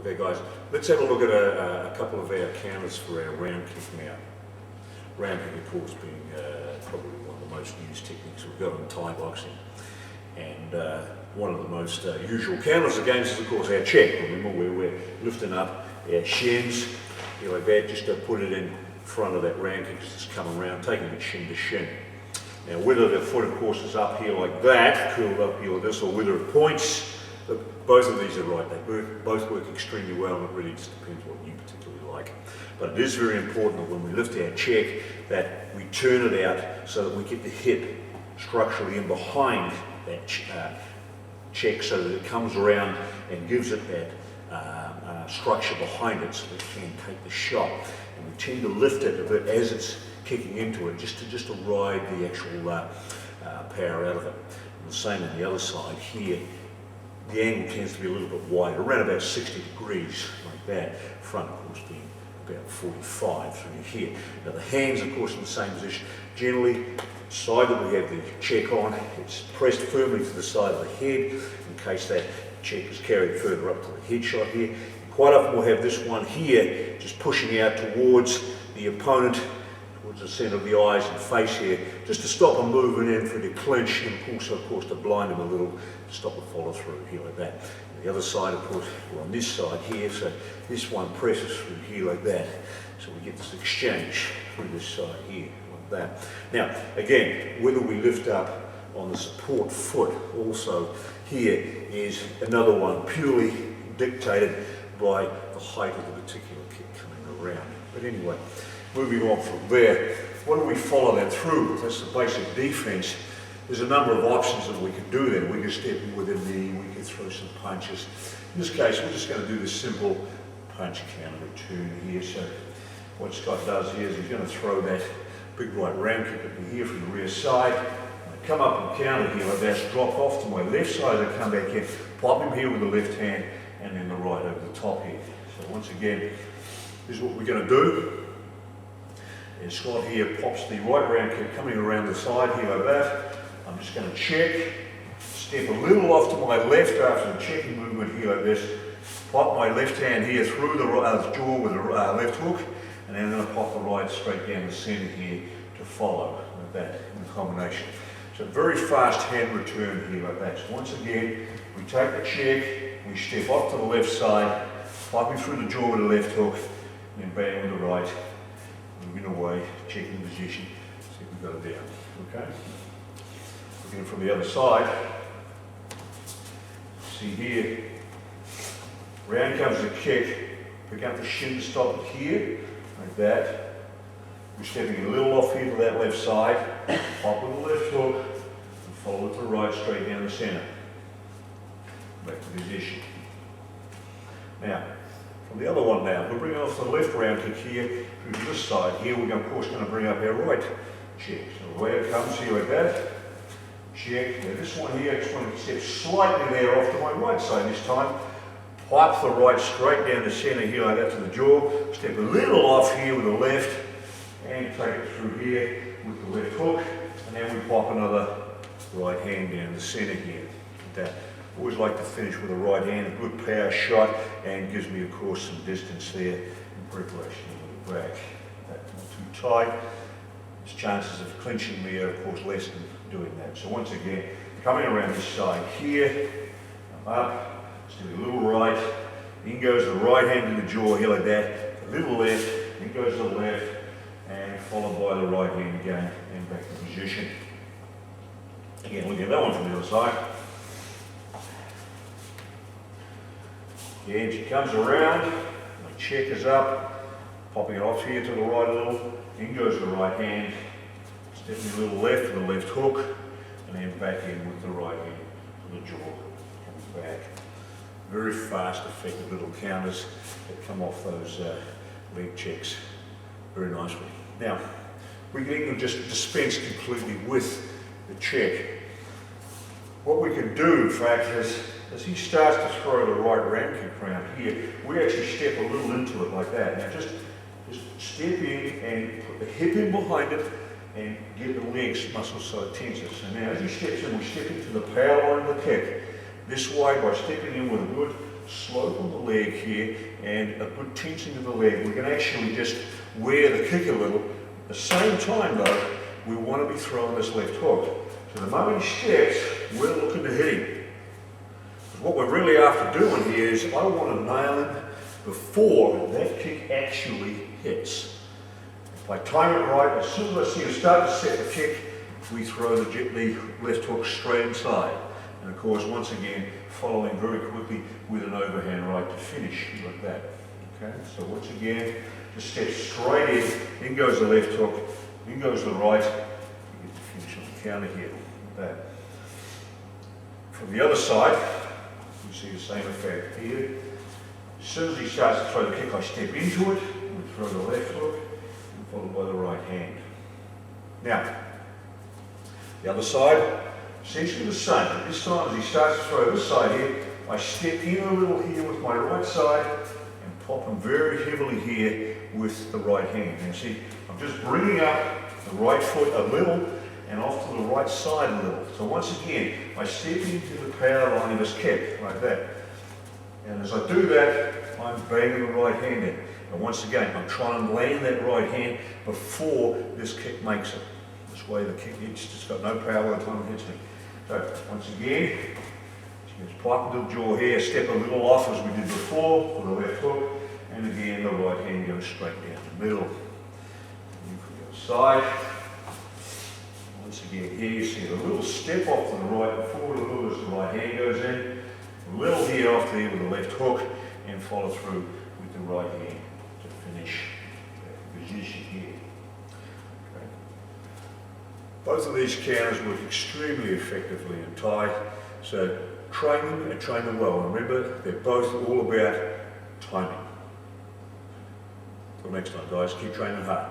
Okay guys, let's have a look at a couple of our counters for our round kick now. Round kick, of course, being probably one of the most used techniques we've got in Thai boxing. And one of the most usual counters against is, of course, our check. Remember, where we're lifting up our shins, like that, just to put it in front of that round kick, just come around, taking it shin to shin. Now, whether the foot, of course, is up here like that, curled up here like this, or whether it points, both of these are right. They both work extremely well, and it really just depends what you particularly like. But it is very important that when we lift our check, that we turn it out so that we get the hip structurally in behind that check, so that it comes around and gives it that structure behind it, so that it can take the shot. And we tend to lift it a bit as it's kicking into it, just to ride the actual power out of it. And the same on the other side here. The angle tends to be a little bit wider, around about 60 degrees, like that. Front, of course, being about 45 through here. Now the hands, of course, in the same position. Generally, the side that we have the check on, it's pressed firmly to the side of the head, in case that check is carried further up to the head shot here. Quite often we'll have this one here, just pushing out towards the opponent, towards the centre of the eyes and face here, just to stop them moving in for the clinch, and also, of course, to blind them a little, to stop the follow through here like that. And the other side, of course, we're on this side here, so this one presses through here like that, so we get this exchange through this side here, like that. Now, again, whether we lift up on the support foot also here is another one purely dictated by the height of the particular kick coming around. But anyway, moving on from there, what do we follow that through with? That's the basic defense. There's a number of options that we could do then. We could step in with a knee, we could throw some punches. In this case, we're just going to do this simple punch counter return here. So what Scott does here is he's going to throw that big right round kick at me here from the rear side. I come up and counter here like that, drop off to my left side, I come back in, pop him here with the left hand, and then the right over the top here. So once again, this is what we're going to do. And Scott here pops the right round kick coming around the side here like that. I'm just going to check, step a little off to my left after the checking movement here like this, pop my left hand here through the jaw with the left hook, and then I'm going to pop the right straight down the centre here to follow like that in combination. So very fast hand return here like that. So once again, we take the check, we step off to the left side, popping through the jaw with the left hook, and then bang with the right, moving away, checking the position, see if we've got it down. Okay? Looking from the other side, see here, round comes the kick, pick up the shin to stop it here, like that. We're stepping a little off here to that left side, pop with the left hook, and follow it to the right, straight down the centre. Back to position. Now, from the other one now, we're bringing off the left round kick here, through to this side here, we're of course going to bring up our right check. So the way it comes here like that, check. Now this one here, I just want to step slightly there off to my right side this time. Pipe the right straight down the centre here like that to the jaw. Step a little off here with the left, and take it through here with the left hook. And then we pop another right hand down the centre here. Like that. Always like to finish with a right hand, a good power shot, and gives me, of course, some distance there in preparation of the back. That's not too tight. His chances of clinching me are, of course, less than doing that. So once again, coming around this side here, I'm up, just do a little right, in goes the right hand to the jaw here like that, a little left, in goes the left, and followed by the right hand again, and back to position. Again, looking at that one from the other side. Again, she comes around, my check is up, popping it off here to the right a little, in goes the right hand, stepping a little left with the left hook, and then back in with the right hand to the jaw, comes back. Very fast, effective little counters that come off those leg checks very nicely. Now, we can even just dispense completely with the check. What we can do, in fact, is as he starts to throw the right round kick around here, we actually step a little into it like that. Now just step in and put the hip in behind it and get the legs muscles so it tenses. So now as he steps in, we step into the power line of the kick. This way, by stepping in with a good slope on the leg here and a good tensing of the leg. We can actually just wear the kick a little. At the same time though, we want to be throwing this left hook. So the moment he steps, we're looking to hit him. What we're really after doing here is I want to nail him before that kick actually hits. If I time it right, as soon as I see him start to set the kick, we throw the left hook straight inside. And of course, once again, following very quickly with an overhand right to finish, like that. Okay, so once again, just step straight in goes the left hook, in goes the right, you get to finish on the counter here, like that. From the other side, you see the same effect here. As soon as he starts to throw the kick, I step into it, and throw the left hook, and followed by the right hand. Now, the other side, essentially the same. But this time, as he starts to throw this side here, I step in a little here with my right side, and pop him very heavily here with the right hand. And see, I'm just bringing up the right foot a little, and off to the right side a little. So once again, I step into the power line of this kick, like that. And as I do that, I'm banging the right hand in. And once again, I'm trying to land that right hand before this kick makes it. This way the kick, it's just got no power by the time it hits me. So once again, just pipe into the jaw here, step a little off as we did before for the left hook, and again the right hand goes straight down the middle. And for the other side. Once again, here you see a little step off to the right before the little as the right hand goes in, a little here off there with the left hook, and follow through with the right hand to finish that position here. Okay. Both of these counters work extremely effectively in Thai, so train them and train them well. Remember, they're both all about timing. Until next time, guys, keep training hard.